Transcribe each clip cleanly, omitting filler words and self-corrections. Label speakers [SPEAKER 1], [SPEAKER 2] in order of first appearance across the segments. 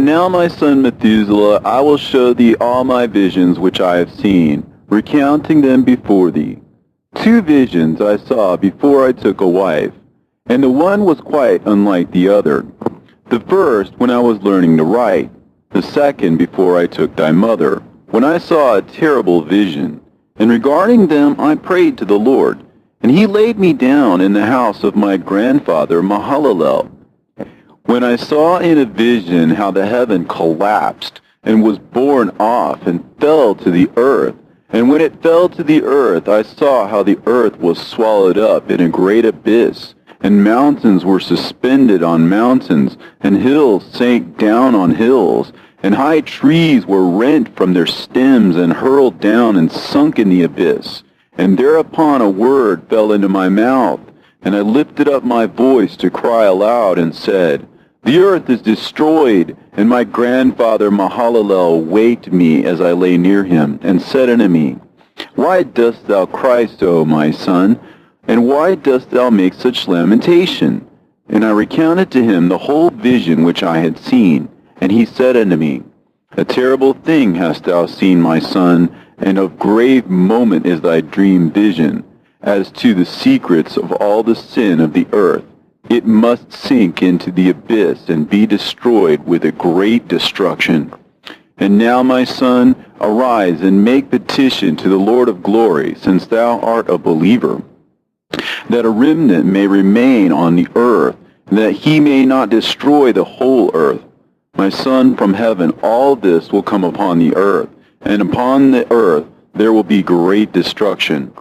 [SPEAKER 1] And now, my son Methuselah, I will show thee all my visions which I have seen, recounting them before thee. 2 visions I saw before I took a wife, and the one was quite unlike the other. The first when I was learning to write, the second before I took thy mother, when I saw a terrible vision. And regarding them I prayed to the Lord, and he laid me down in the house of my grandfather Mahalalel. When I saw in a vision how the heaven collapsed and was borne off and fell to the earth, and when it fell to the earth, I saw how the earth was swallowed up in a great abyss, and mountains were suspended on mountains, and hills sank down on hills, and high trees were rent from their stems and hurled down and sunk in the abyss. And thereupon a word fell into my mouth, and I lifted up my voice to cry aloud and said, The earth is destroyed. And my grandfather Mahalalel waked me as I lay near him, and said unto me, Why dost thou cry so, my son? And why dost thou make such lamentation? And I recounted to him the whole vision which I had seen. And he said unto me, A terrible thing hast thou seen, my son, and of grave moment is thy dream vision. As to the secrets of all the sin of the earth, it must sink into the abyss and be destroyed with a great destruction. And now, my son, arise and make petition to the Lord of glory, since thou art a believer, that a remnant may remain on the earth, and that he may not destroy the whole earth. My son, from heaven all this will come upon the earth, and upon the earth there will be great destruction.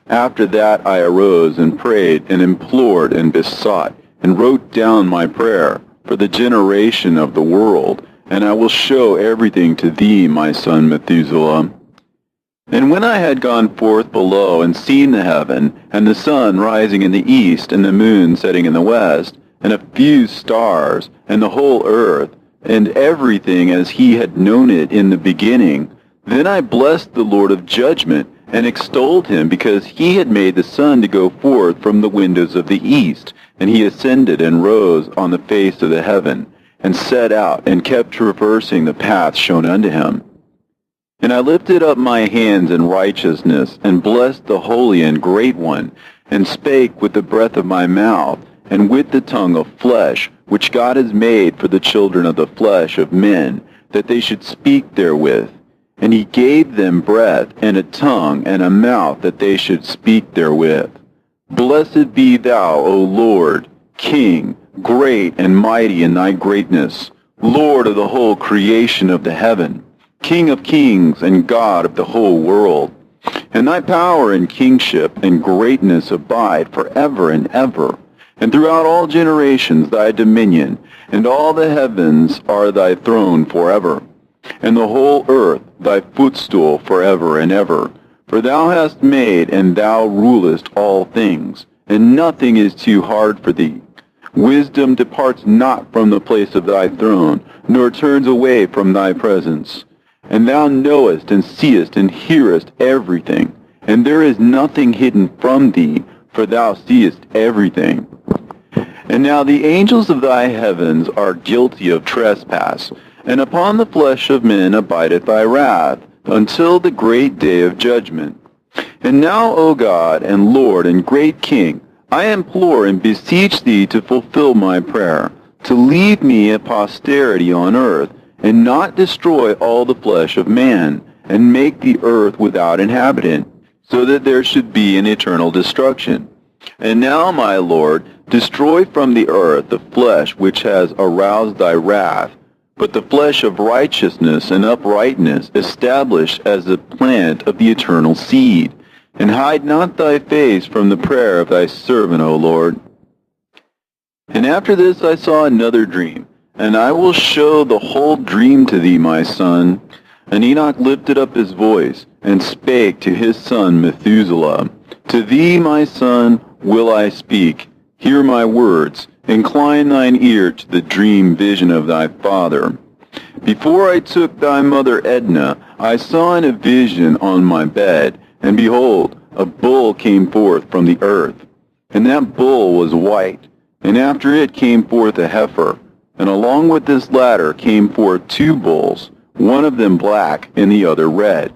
[SPEAKER 1] After that I arose and prayed and implored and besought, and wrote down my prayer for the generation of the world, and I will show everything to thee, my son Methuselah. And when I had gone forth below and seen the heaven, and the sun rising in the east, and the moon setting in the west, and a few stars, and the whole earth, and everything as he had known it in the beginning, then I blessed the Lord of judgment, and extolled him, because he had made the sun to go forth from the windows of the east, and he ascended and rose on the face of the heaven, and set out, and kept traversing the path shown unto him. And I lifted up my hands in righteousness, and blessed the Holy and Great One, and spake with the breath of my mouth, and with the tongue of flesh, which God has made for the children of the flesh of men, that they should speak therewith. And he gave them breath, and a tongue, and a mouth, that they should speak therewith. Blessed be thou, O Lord, King, great and mighty in thy greatness, Lord of the whole creation of the heaven, King of kings, and God of the whole world. And thy power and kingship and greatness abide forever and ever. And throughout all generations thy dominion, and all the heavens are thy throne forever, and the whole earth thy footstool forever and ever. For thou hast made, and thou rulest all things, and nothing is too hard for thee. Wisdom departs not from the place of thy throne, nor turns away from thy presence. And thou knowest, and seest, and hearest everything, and there is nothing hidden from thee, for thou seest everything. And now the angels of thy heavens are guilty of trespass, and upon the flesh of men abideth thy wrath, until the great day of judgment. And now, O God, and Lord, and great King, I implore and beseech thee to fulfill my prayer, to leave me a posterity on earth, and not destroy all the flesh of man, and make the earth without inhabitant, so that there should be an eternal destruction. And now, my Lord, destroy from the earth the flesh which has aroused thy wrath, but the flesh of righteousness and uprightness establish as the plant of the eternal seed. And hide not thy face from the prayer of thy servant, O Lord. And after this I saw another dream, and I will show the whole dream to thee, my son. And Enoch lifted up his voice, and spake to his son Methuselah, To thee, my son, will I speak. Hear my words. Incline thine ear to the dream vision of thy father. Before I took thy mother Edna, I saw in a vision on my bed, and behold, a bull came forth from the earth. And that bull was white, and after it came forth a heifer, And along with this latter came forth 2 bulls, one of them black and the other red.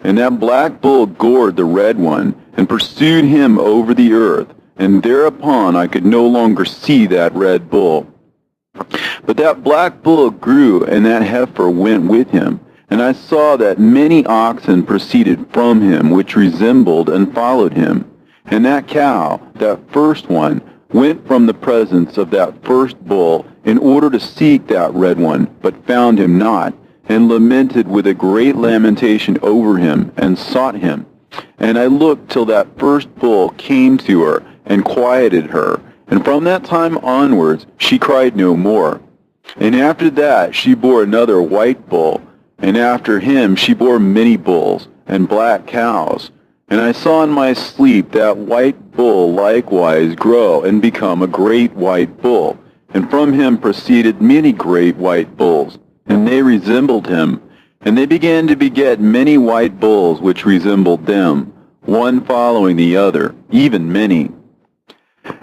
[SPEAKER 1] And that black bull gored the red one, and pursued him over the earth, and thereupon I could no longer see that red bull. But that black bull grew, and that heifer went with him. And I saw that many oxen proceeded from him, which resembled and followed him. And that cow, that first one, went from the presence of that first bull in order to seek that red one, but found him not, and lamented with a great lamentation over him, and sought him. And I looked till that first bull came to her, and quieted her. And from that time onwards she cried no more. And after that she bore another white bull, and after him she bore many bulls, and black cows. And I saw in my sleep that white bull likewise grow, and become a great white bull. And from him proceeded many great white bulls, and they resembled him. And they began to beget many white bulls which resembled them, one following the other, even many.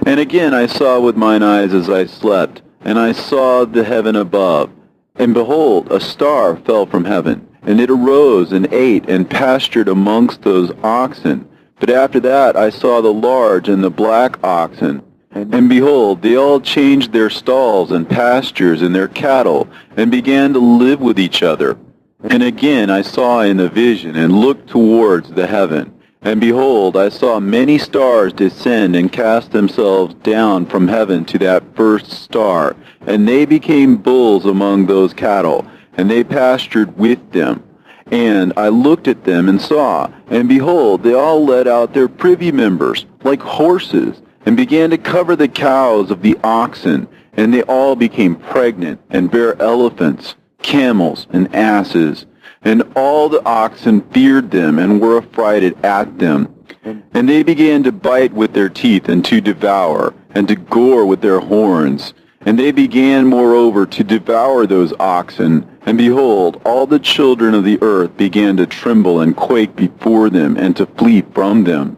[SPEAKER 1] And again I saw with mine eyes as I slept, and I saw the heaven above. And behold, a star fell from heaven, and it arose and ate and pastured amongst those oxen. But after that I saw the large and the black oxen. And behold, they all changed their stalls and pastures and their cattle, and began to live with each other. And again I saw in a vision, and looked towards the heaven. And behold, I saw many stars descend and cast themselves down from heaven to that first star. And they became bulls among those cattle, and they pastured with them. And I looked at them and saw, and behold, they all let out their privy members, like horses, and began to cover the cows of the oxen. And they all became pregnant, and bare elephants, camels, and asses. And all the oxen feared them, and were affrighted at them. And they began to bite with their teeth, and to devour, and to gore with their horns. And they began moreover to devour those oxen. And behold, all the children of the earth began to tremble and quake before them, and to flee from them.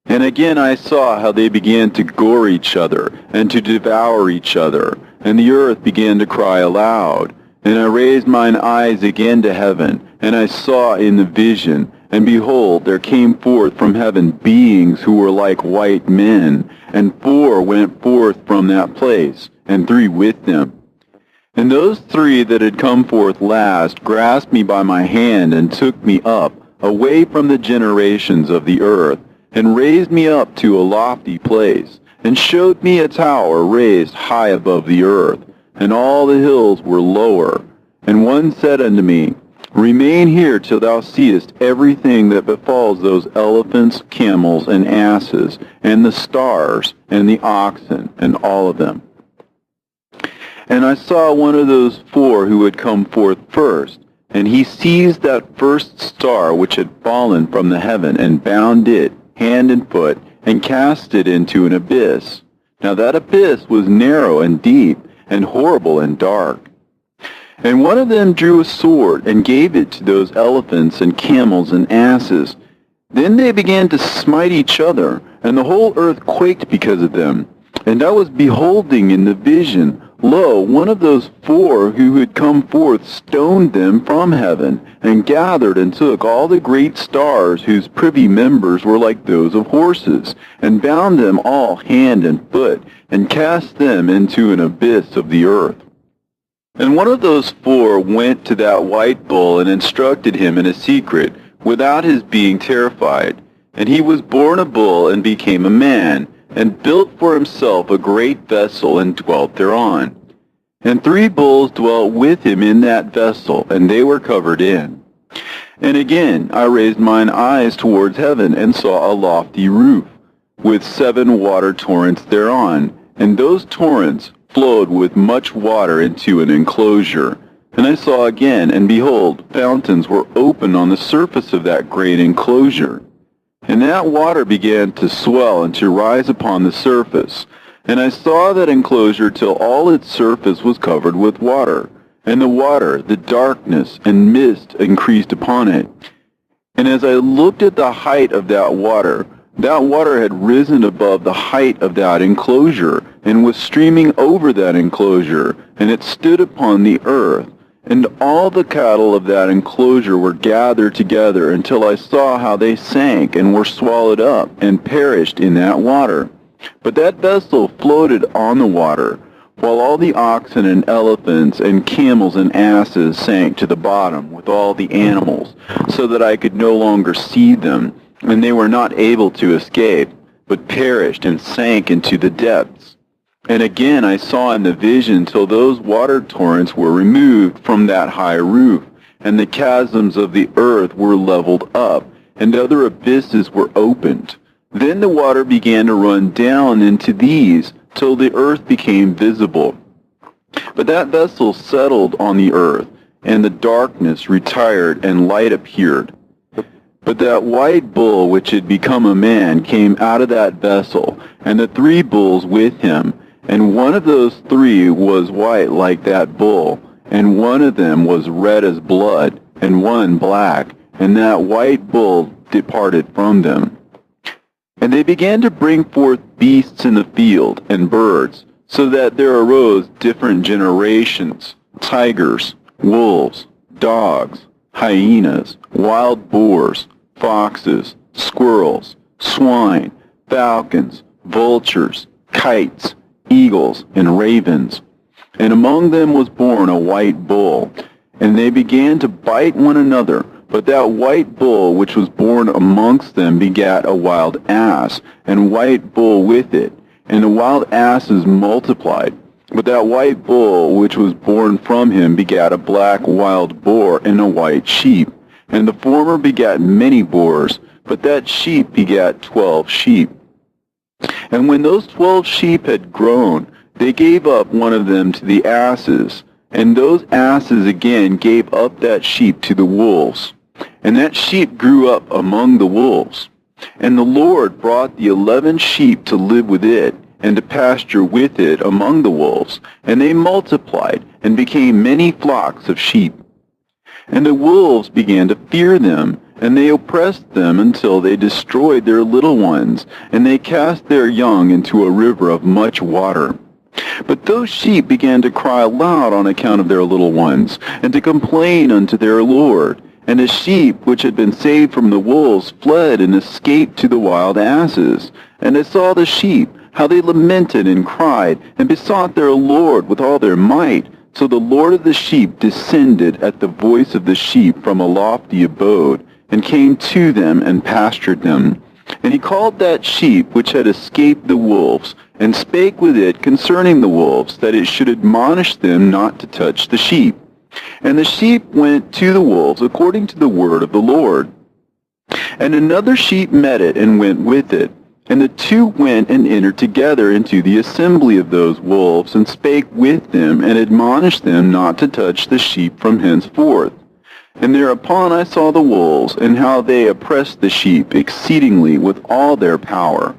[SPEAKER 1] And again I saw how they began to gore each other, and to devour each other. And the earth began to cry aloud. And I raised mine eyes again to heaven, and I saw in the vision, and behold, there came forth from heaven beings who were like white men, and 4 went forth from that place, and 3 with them. And those 3 that had come forth last grasped me by my hand, and took me up, away from the generations of the earth, and raised me up to a lofty place, and showed me a tower raised high above the earth, and all the hills were lower. And one said unto me, Remain here till thou seest everything that befalls those elephants, camels, and asses, and the stars, and the oxen, and all of them. And I saw one of those 4 who had come forth first, and he seized that first star which had fallen from the heaven, and bound it hand and foot, and cast it into an abyss. Now that abyss was narrow and deep, and horrible and dark. And one of them drew a sword, and gave it to those elephants and camels and asses. Then they began to smite each other, and the whole earth quaked because of them. And I was beholding in the vision, lo, one of those 4 who had come forth stoned them from heaven, and gathered and took all the great stars whose privy members were like those of horses, and bound them all hand and foot, and cast them into an abyss of the earth. And one of those 4 went to that white bull, and instructed him in a secret, without his being terrified. And he was born a bull, and became a man, and built for himself a great vessel, and dwelt thereon. And 3 bulls dwelt with him in that vessel, and they were covered in. And again I raised mine eyes towards heaven, and saw a lofty roof, with 7 water torrents thereon, and those torrents flowed with much water into an enclosure. And I saw again, and behold, fountains were opened on the surface of that great enclosure. And that water began to swell and to rise upon the surface. And I saw that enclosure till all its surface was covered with water. And the water, the darkness, and mist increased upon it. And as I looked at the height of that water had risen above the height of that enclosure, and was streaming over that enclosure, and it stood upon the earth. And all the cattle of that enclosure were gathered together until I saw how they sank and were swallowed up and perished in that water. But that vessel floated on the water, while all the oxen and elephants and camels and asses sank to the bottom with all the animals, so that I could no longer see them, and they were not able to escape, but perished and sank into the depths. And again I saw in the vision till those water torrents were removed from that high roof, and the chasms of the earth were leveled up, and other abysses were opened. Then the water began to run down into these, till the earth became visible. But that vessel settled on the earth, and the darkness retired, and light appeared. But that white bull which had become a man came out of that vessel, and the 3 bulls with him. And one of those 3 was white like that bull, and one of them was red as blood, and one black, and that white bull departed from them. And they began to bring forth beasts in the field, and birds, so that there arose different generations, tigers, wolves, dogs, hyenas, wild boars, foxes, squirrels, swine, falcons, vultures, kites, eagles, and ravens. And among them was born a white bull, and they began to bite one another. But that white bull which was born amongst them begat a wild ass, and white bull with it, and the wild asses multiplied. But that white bull which was born from him begat a black wild boar and a white sheep. And the former begat many boars, but that sheep begat 12 sheep. And when those 12 sheep had grown, they gave up one of them to the asses, and those asses again gave up that sheep to the wolves. And that sheep grew up among the wolves. And the Lord brought the 11 sheep to live with it, and to pasture with it among the wolves. And they multiplied, and became many flocks of sheep. And the wolves began to fear them, and they oppressed them until they destroyed their little ones, and they cast their young into a river of much water. But those sheep began to cry aloud on account of their little ones, and to complain unto their Lord. And the sheep which had been saved from the wolves fled and escaped to the wild asses. And they saw the sheep, how they lamented and cried, and besought their Lord with all their might. So the Lord of the sheep descended at the voice of the sheep from a lofty abode, and came to them and pastured them. And he called that sheep which had escaped the wolves, and spake with it concerning the wolves, that it should admonish them not to touch the sheep. And the sheep went to the wolves according to the word of the Lord. And another sheep met it, and went with it. And the 2 went and entered together into the assembly of those wolves, and spake with them, and admonished them not to touch the sheep from henceforth. And thereupon I saw the wolves, and how they oppressed the sheep exceedingly with all their power.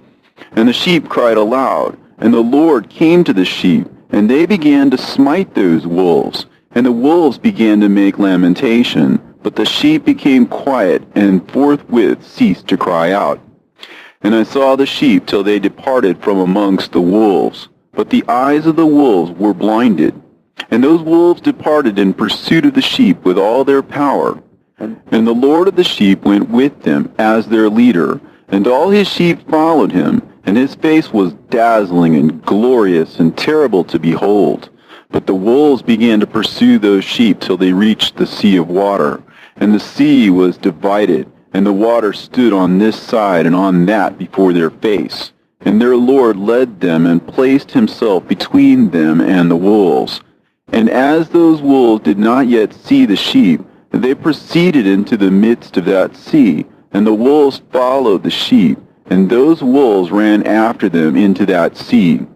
[SPEAKER 1] And the sheep cried aloud, and the Lord came to the sheep, and they began to smite those wolves. And the wolves began to make lamentation, but the sheep became quiet, and forthwith ceased to cry out. And I saw the sheep till they departed from amongst the wolves. But the eyes of the wolves were blinded. And those wolves departed in pursuit of the sheep with all their power. And the Lord of the sheep went with them as their leader, and all his sheep followed him, and his face was dazzling and glorious and terrible to behold. But the wolves began to pursue those sheep till they reached the sea of water. And the sea was divided, and the water stood on this side and on that before their face. And their Lord led them, and placed himself between them and the wolves. And as those wolves did not yet see the sheep, they proceeded into the midst of that sea, and the wolves followed the sheep, and those wolves ran after them into that sea.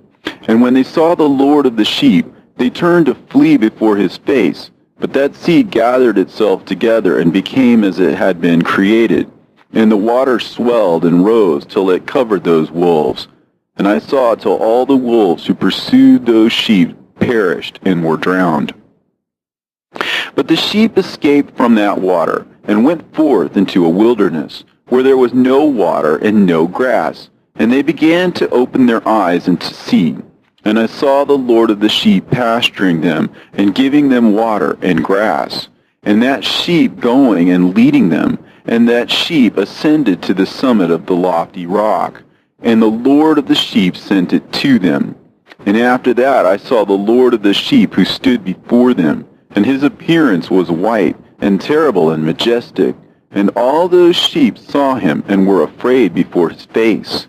[SPEAKER 1] And when they saw the Lord of the sheep, they turned to flee before his face. But that sea gathered itself together, and became as it had been created. And the water swelled and rose till it covered those wolves. And I saw till all the wolves who pursued those sheep perished and were drowned. But the sheep escaped from that water, and went forth into a wilderness, where there was no water and no grass. And they began to open their eyes and to see. And I saw the Lord of the sheep pasturing them, and giving them water and grass, and that sheep going and leading them, and that sheep ascended to the summit of the lofty rock, and the Lord of the sheep sent it to them. And after that I saw the Lord of the sheep who stood before them, and his appearance was white, and terrible and majestic. And all those sheep saw him, and were afraid before his face.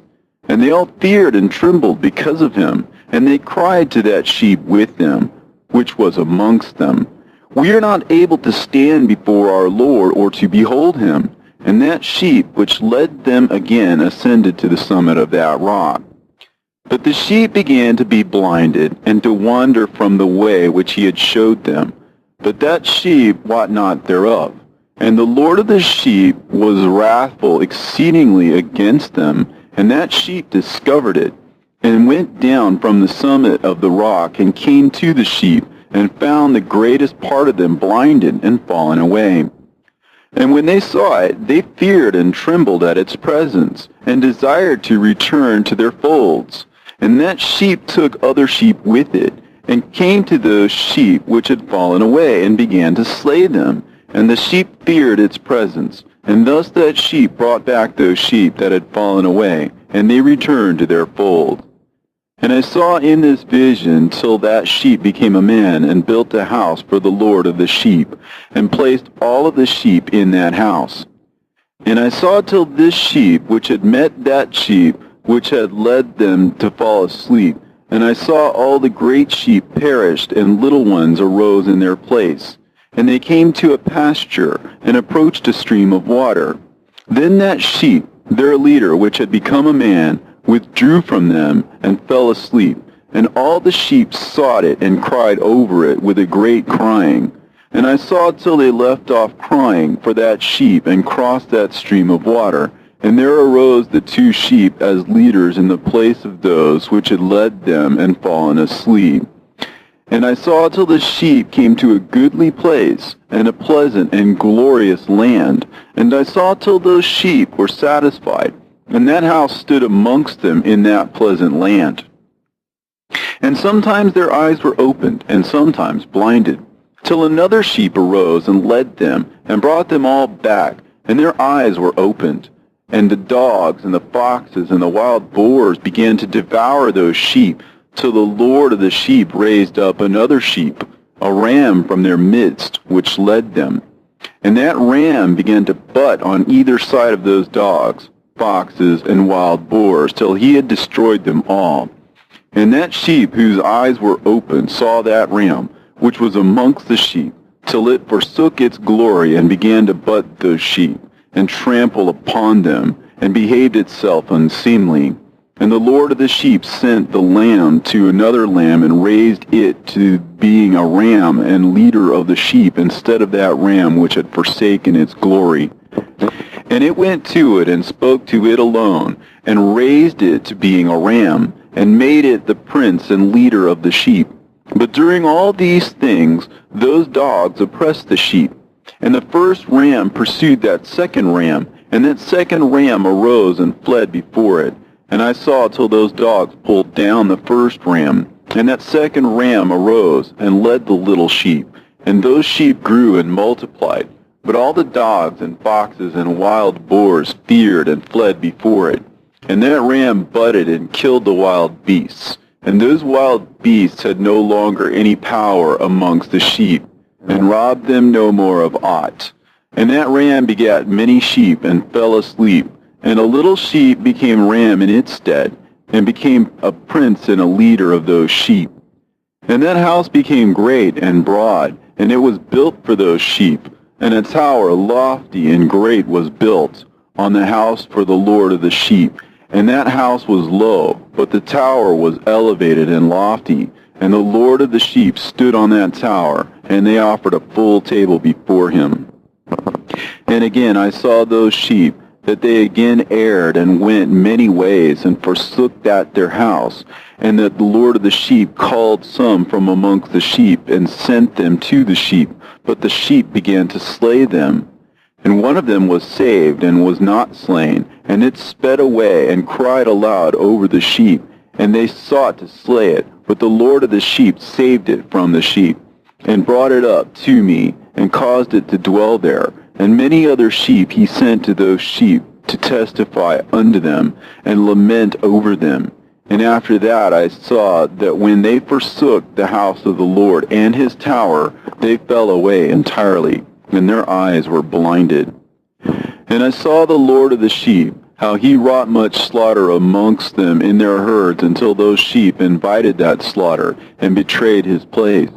[SPEAKER 1] And they all feared and trembled because of him, and they cried to that sheep with them, which was amongst them, We are not able to stand before our Lord, or to behold him. And that sheep which led them again ascended to the summit of that rock. But the sheep began to be blinded, and to wander from the way which he had showed them. But that sheep wot not thereof. And the Lord of the sheep was wrathful exceedingly against them, and that sheep discovered it, and went down from the summit of the rock, and came to the sheep, and found the greatest part of them blinded and fallen away. And when they saw it, they feared and trembled at its presence, and desired to return to their folds. And that sheep took other sheep with it, and came to those sheep which had fallen away, and began to slay them. And the sheep feared its presence. And thus that sheep brought back those sheep that had fallen away, and they returned to their fold. And I saw in this vision till that sheep became a man, and built a house for the Lord of the sheep, and placed all of the sheep in that house. And I saw till this sheep which had met that sheep which had led them to fall asleep. And I saw all the great sheep perished, and little ones arose in their place. And they came to a pasture, and approached a stream of water. Then that sheep, their leader, which had become a man, withdrew from them, and fell asleep. And all the sheep sought it, and cried over it with a great crying. And I saw till they left off crying for that sheep, and crossed that stream of water. And there arose the two sheep as leaders in the place of those which had led them and fallen asleep. And I saw till the sheep came to a goodly place, and a pleasant and glorious land. And I saw till those sheep were satisfied, and that house stood amongst them in that pleasant land. And sometimes their eyes were opened, and sometimes blinded, till another sheep arose and led them, and brought them all back, and their eyes were opened. And the dogs and the foxes and the wild boars began to devour those sheep, till the Lord of the sheep raised up another sheep, a ram from their midst, which led them. And that ram began to butt on either side of those dogs, foxes, and wild boars, till he had destroyed them all. And that sheep whose eyes were open saw that ram, which was amongst the sheep, till it forsook its glory, and began to butt those sheep, and trample upon them, and behaved itself unseemly. And the Lord of the sheep sent the lamb to another lamb, and raised it to being a ram and leader of the sheep, instead of that ram which had forsaken its glory. And it went to it, and spoke to it alone, and raised it to being a ram, and made it the prince and leader of the sheep. But during all these things, those dogs oppressed the sheep. And the first ram pursued that second ram, and that second ram arose and fled before it. And I saw till those dogs pulled down the first ram. And that second ram arose and led the little sheep. And those sheep grew and multiplied. But all the dogs and foxes and wild boars feared and fled before it. And that ram butted and killed the wild beasts. And those wild beasts had no longer any power amongst the sheep, and robbed them no more of aught. And that ram begat many sheep, and fell asleep. And a little sheep became ram in its stead, and became a prince and a leader of those sheep. And that house became great and broad, and it was built for those sheep. And a tower lofty and great was built on the house for the Lord of the sheep. And that house was low, but the tower was elevated and lofty. And the Lord of the sheep stood on that tower, and they offered a full table before him. And again I saw those sheep, that they again erred, and went many ways, and forsook that their house. And that the Lord of the sheep called some from amongst the sheep, and sent them to the sheep. But the sheep began to slay them. And one of them was saved, and was not slain. And it sped away, and cried aloud over the sheep. And they sought to slay it, but the Lord of the sheep saved it from the sheep, and brought it up to me, and caused it to dwell there. And many other sheep he sent to those sheep to testify unto them, and lament over them. And after that I saw that when they forsook the house of the Lord and his tower, they fell away entirely, and their eyes were blinded. And I saw the Lord of the sheep, how he wrought much slaughter amongst them in their herds, until those sheep invited that slaughter, and betrayed his place.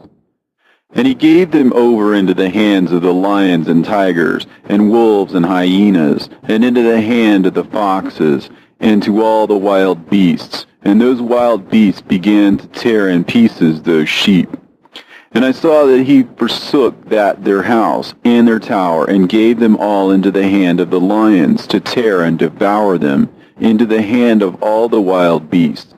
[SPEAKER 1] And he gave them over into the hands of the lions and tigers, and wolves and hyenas, and into the hand of the foxes, and to all the wild beasts. And those wild beasts began to tear in pieces those sheep. And I saw that he forsook that their house and their tower, and gave them all into the hand of the lions, to tear and devour them, into the hand of all the wild beasts.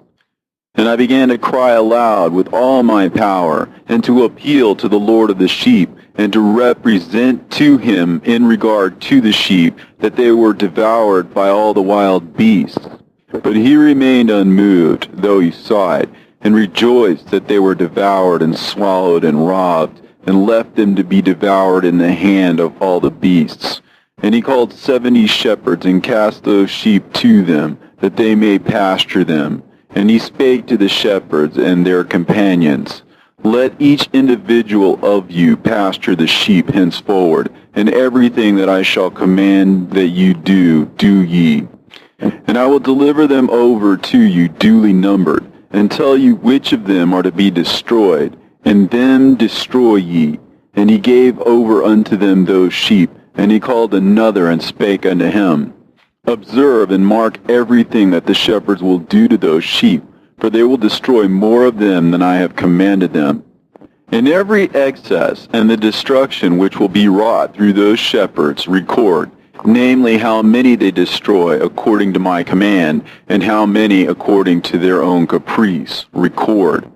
[SPEAKER 1] And I began to cry aloud with all my power, and to appeal to the Lord of the sheep, and to represent to him in regard to the sheep, that they were devoured by all the wild beasts. But he remained unmoved, though he saw it, and rejoiced that they were devoured and swallowed and robbed, and left them to be devoured in the hand of all the beasts. And he called 70 shepherds, and cast those sheep to them, that they may pasture them. And he spake to the shepherds and their companions, Let each individual of you pasture the sheep henceforward, and everything that I shall command that you do, do ye. And I will deliver them over to you duly numbered, and tell you which of them are to be destroyed, and them destroy ye. And he gave over unto them those sheep, and he called another and spake unto him, Observe and mark everything that the shepherds will do to those sheep, for they will destroy more of them than I have commanded them. And every excess and the destruction which will be wrought through those shepherds record, namely how many they destroy according to my command, and how many according to their own caprice, record.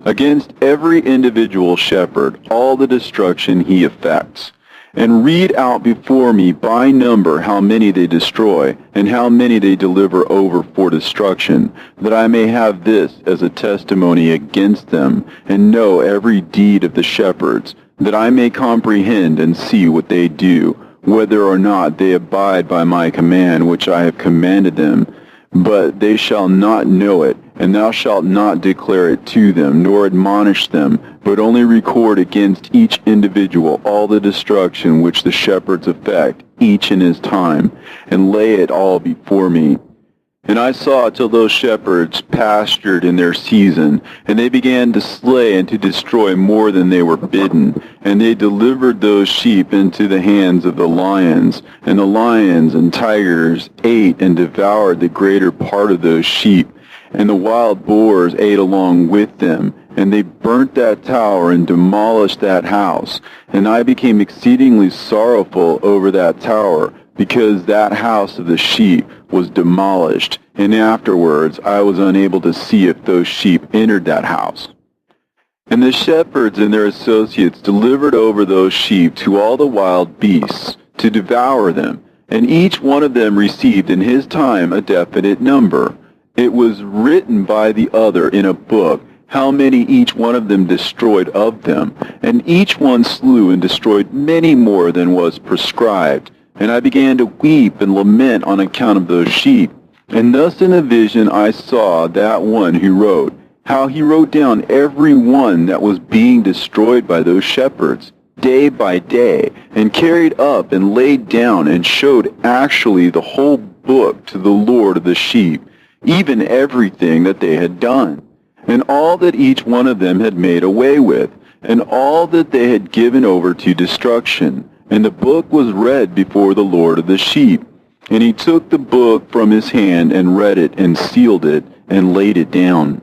[SPEAKER 1] Against every individual shepherd all the destruction he effects. And read out before me by number how many they destroy, and how many they deliver over for destruction, that I may have this as a testimony against them, and know every deed of the shepherds, that I may comprehend and see what they do, whether or not they abide by my command which I have commanded them. But they shall not know it, and thou shalt not declare it to them, nor admonish them, but only record against each individual all the destruction which the shepherds effect, each in his time, and lay it all before me. And I saw till those shepherds pastured in their season, and they began to slay and to destroy more than they were bidden. And they delivered those sheep into the hands of the lions, and the lions and tigers ate and devoured the greater part of those sheep. And the wild boars ate along with them, and they burnt that tower and demolished that house. And I became exceedingly sorrowful over that tower, because that house of the sheep was demolished, and afterwards I was unable to see if those sheep entered that house. And the shepherds and their associates delivered over those sheep to all the wild beasts, to devour them, and each one of them received in his time a definite number. It was written by the other in a book, how many each one of them destroyed of them, and each one slew and destroyed many more than was prescribed. And I began to weep and lament on account of those sheep. And thus in a vision I saw that one who wrote, how he wrote down every one that was being destroyed by those shepherds, day by day, and carried up and laid down and showed actually the whole book to the Lord of the sheep, even everything that they had done, and all that each one of them had made away with, and all that they had given over to destruction. And the book was read before the Lord of the sheep. And he took the book from his hand, and read it, and sealed it, and laid it down.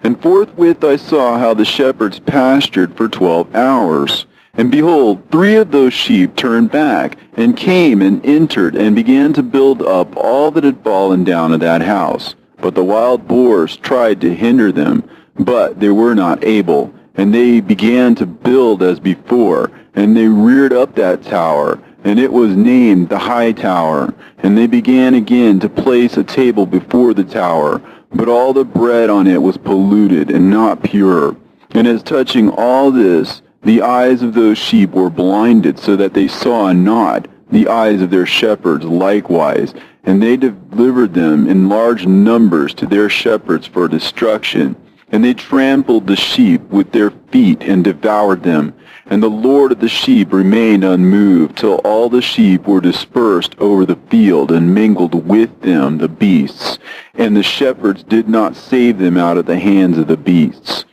[SPEAKER 1] And forthwith I saw how the shepherds pastured for 12 hours. And behold, 3 of those sheep turned back, and came and entered, and began to build up all that had fallen down of that house. But the wild boars tried to hinder them, but they were not able. And they began to build as before, and they reared up that tower, and it was named the High Tower. And they began again to place a table before the tower, but all the bread on it was polluted and not pure. And as touching all this, the eyes of those sheep were blinded, so that they saw not, the eyes of their shepherds likewise, and they delivered them in large numbers to their shepherds for destruction. And they trampled the sheep with their feet and devoured them. And the Lord of the sheep remained unmoved, till all the sheep were dispersed over the field, and mingled with them the beasts. And the shepherds did not save them out of the hands of the beasts.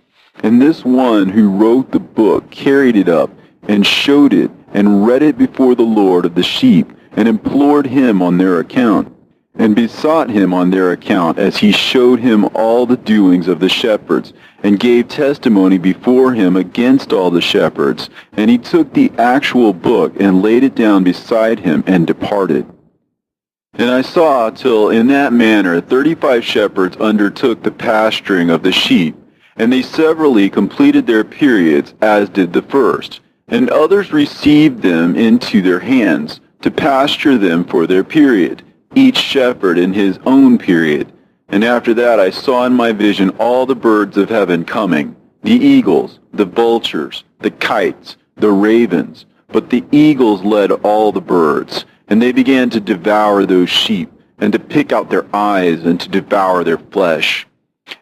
[SPEAKER 1] And this one who wrote the book carried it up, and showed it, and read it before the Lord of the sheep, and implored him on their account, and besought him on their account, as he showed him all the doings of the shepherds, and gave testimony before him against all the shepherds. And he took the actual book, and laid it down beside him, and departed. And I saw till in that manner 35 shepherds undertook the pasturing of the sheep, and they severally completed their periods, as did the first. And others received them into their hands, to pasture them for their period, each shepherd in his own period. And after that I saw in my vision all the birds of heaven coming, the eagles, the vultures, the kites, the ravens. But the eagles led all the birds, and they began to devour those sheep, and to pick out their eyes, and to devour their flesh.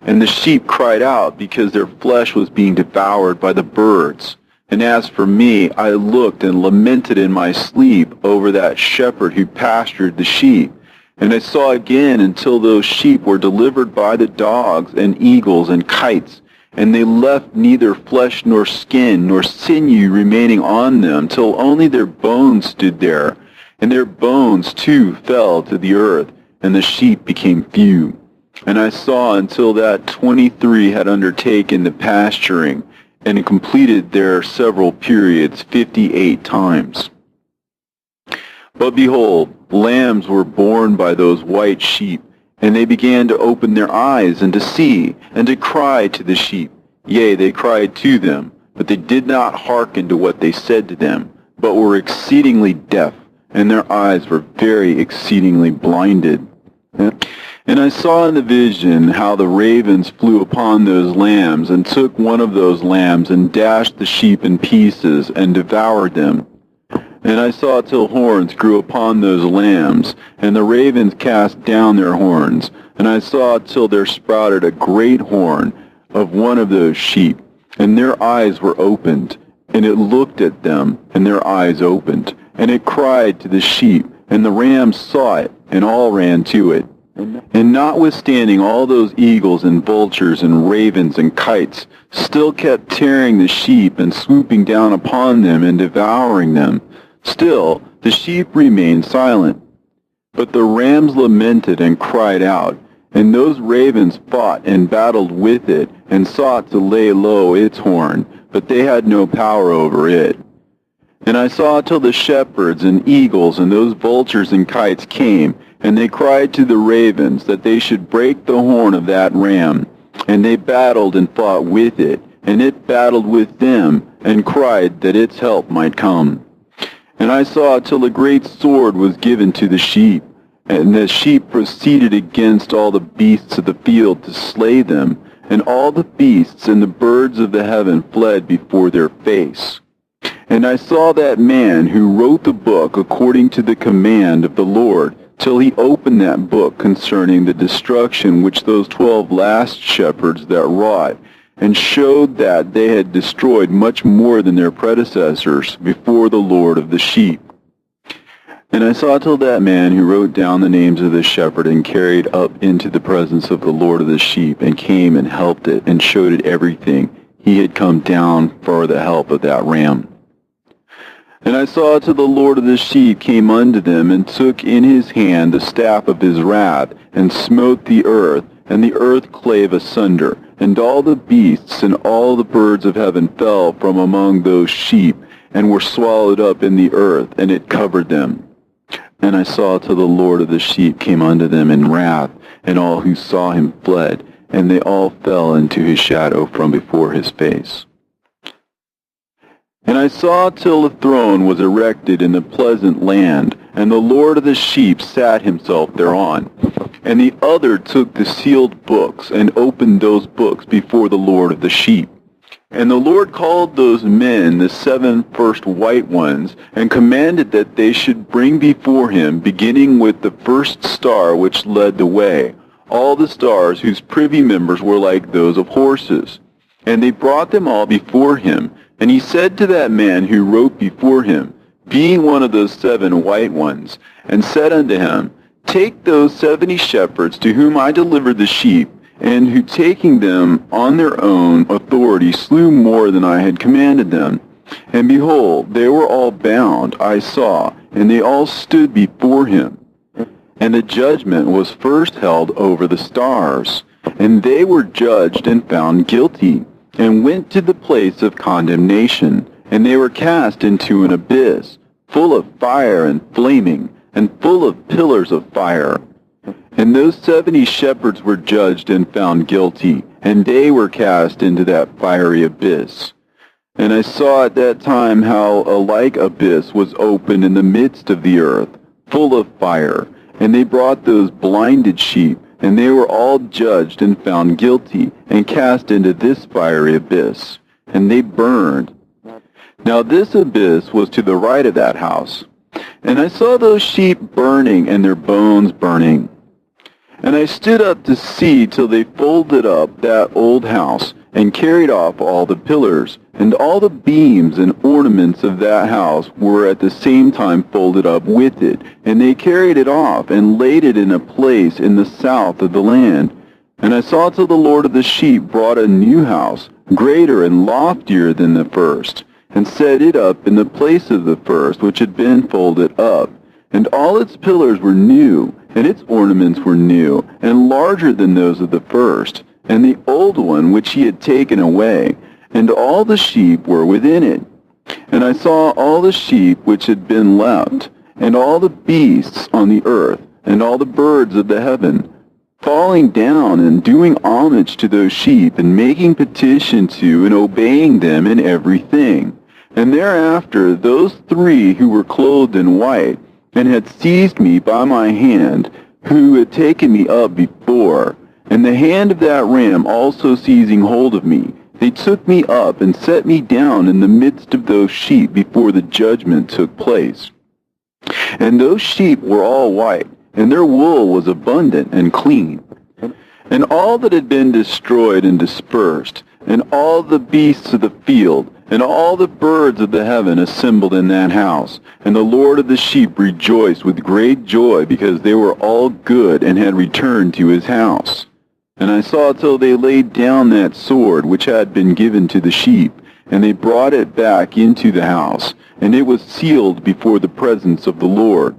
[SPEAKER 1] And the sheep cried out, because their flesh was being devoured by the birds. And as for me, I looked and lamented in my sleep over that shepherd who pastured the sheep. And I saw again until those sheep were delivered by the dogs and eagles and kites, and they left neither flesh nor skin nor sinew remaining on them, till only their bones stood there. And their bones too fell to the earth, and the sheep became few. And I saw until that 23 had undertaken the pasturing, and completed their several periods 58 times. But behold, lambs were born by those white sheep, and they began to open their eyes, and to see, and to cry to the sheep. Yea, they cried to them, but they did not hearken to what they said to them, but were exceedingly deaf, and their eyes were very exceedingly blinded. And I saw in the vision how the ravens flew upon those lambs, and took one of those lambs, and dashed the sheep in pieces, and devoured them. And I saw till horns grew upon those lambs, and the ravens cast down their horns. And I saw till there sprouted a great horn of one of those sheep, and their eyes were opened. And it looked at them, and their eyes opened. And it cried to the sheep, and the rams saw it, and all ran to it. And notwithstanding all those eagles and vultures and ravens and kites still kept tearing the sheep and swooping down upon them and devouring them, still the sheep remained silent. But the rams lamented and cried out, and those ravens fought and battled with it, and sought to lay low its horn, but they had no power over it. And I saw till the shepherds and eagles and those vultures and kites came, and they cried to the ravens that they should break the horn of that ram. And they battled and fought with it, and it battled with them, and cried that its help might come. And I saw till a great sword was given to the sheep, and the sheep proceeded against all the beasts of the field to slay them, and all the beasts and the birds of the heaven fled before their face. And I saw that man who wrote the book according to the command of the Lord, till he opened that book concerning the destruction which those 12 last shepherds that wrought, and showed that they had destroyed much more than their predecessors before the Lord of the sheep. And I saw till that man who wrote down the names of the shepherd, and carried up into the presence of the Lord of the sheep, and came and helped it, and showed it everything. He had come down for the help of that ram. And I saw till the Lord of the sheep came unto them, and took in his hand the staff of his wrath, and smote the earth, and the earth clave asunder, and all the beasts and all the birds of heaven fell from among those sheep, and were swallowed up in the earth, and it covered them. And I saw till the Lord of the sheep came unto them in wrath, and all who saw him fled, and they all fell into his shadow from before his face. And I saw till a throne was erected in the pleasant land, and the Lord of the sheep sat himself thereon. And the other took the sealed books, and opened those books before the Lord of the sheep. And the Lord called those men the 7 first white ones, and commanded that they should bring before him, beginning with the first star which led the way, all the stars whose privy members were like those of horses. And they brought them all before him. And he said to that man who wrote before him, being one of those 7 white ones, and said unto him, Take those 70 shepherds to whom I delivered the sheep, and who taking them on their own authority slew more than I had commanded them. And behold, they were all bound, I saw, and they all stood before him. And the judgment was first held over the stars, and they were judged and found guilty, and went to the place of condemnation, and they were cast into an abyss, full of fire and flaming, and full of pillars of fire. And those 70 shepherds were judged and found guilty, and they were cast into that fiery abyss. And I saw at that time how a like abyss was opened in the midst of the earth, full of fire. And they brought those blinded sheep, and they were all judged and found guilty, and cast into this fiery abyss. And they burned. Now this abyss was to the right of that house. And I saw those sheep burning, and their bones burning. And I stood up to see till they folded up that old house, and carried off all the pillars, and all the beams and ornaments of that house were at the same time folded up with it. And they carried it off, and laid it in a place in the south of the land. And I saw till the Lord of the sheep brought a new house, greater and loftier than the first, and set it up in the place of the first, which had been folded up. And all its pillars were new, and its ornaments were new, and larger than those of the first, and the old one which he had taken away, and all the sheep were within it. And I saw all the sheep which had been left, and all the beasts on the earth, and all the birds of the heaven, falling down and doing homage to those sheep, and making petition to and obeying them in everything. And thereafter those 3 who were clothed in white, and had seized me by my hand, who had taken me up before, and the hand of that ram also seizing hold of me, they took me up and set me down in the midst of those sheep before the judgment took place. And those sheep were all white, and their wool was abundant and clean. And all that had been destroyed and dispersed, and all the beasts of the field, and all the birds of the heaven assembled in that house. And the Lord of the sheep rejoiced with great joy, because they were all good, and had returned to his house. And I saw till they laid down that sword which had been given to the sheep, and they brought it back into the house, and it was sealed before the presence of the Lord.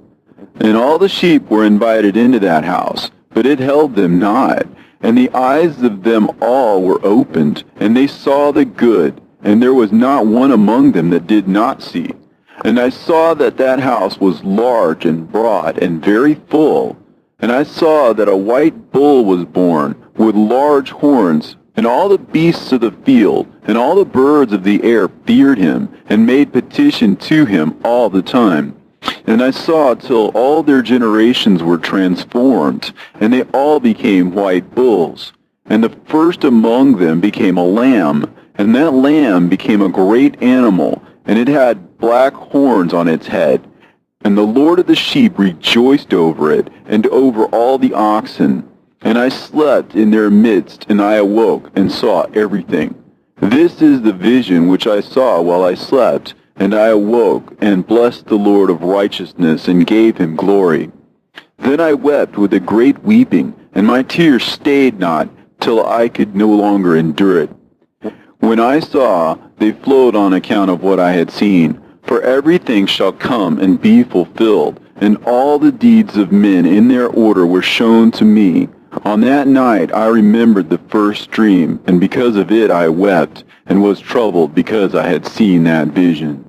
[SPEAKER 1] And all the sheep were invited into that house, but it held them not. And the eyes of them all were opened, and they saw the good, and there was not one among them that did not see. And I saw that that house was large and broad and very full. And I saw that a white bull was born, with large horns, and all the beasts of the field, and all the birds of the air feared him, and made petition to him all the time. And I saw till all their generations were transformed, and they all became white bulls. And the first among them became a lamb, and that lamb became a great animal, and it had black horns on its head. And the Lord of the sheep rejoiced over it, and over all the oxen. And I slept in their midst, and I awoke, and saw everything. This is the vision which I saw while I slept. And I awoke, and blessed the Lord of righteousness, and gave him glory. Then I wept with a great weeping, and my tears stayed not, till I could no longer endure it. When I saw, they flowed on account of what I had seen. For everything shall come and be fulfilled, and all the deeds of men in their order were shown to me. On that night I remembered the first dream, and because of it I wept, and was troubled because I had seen that vision.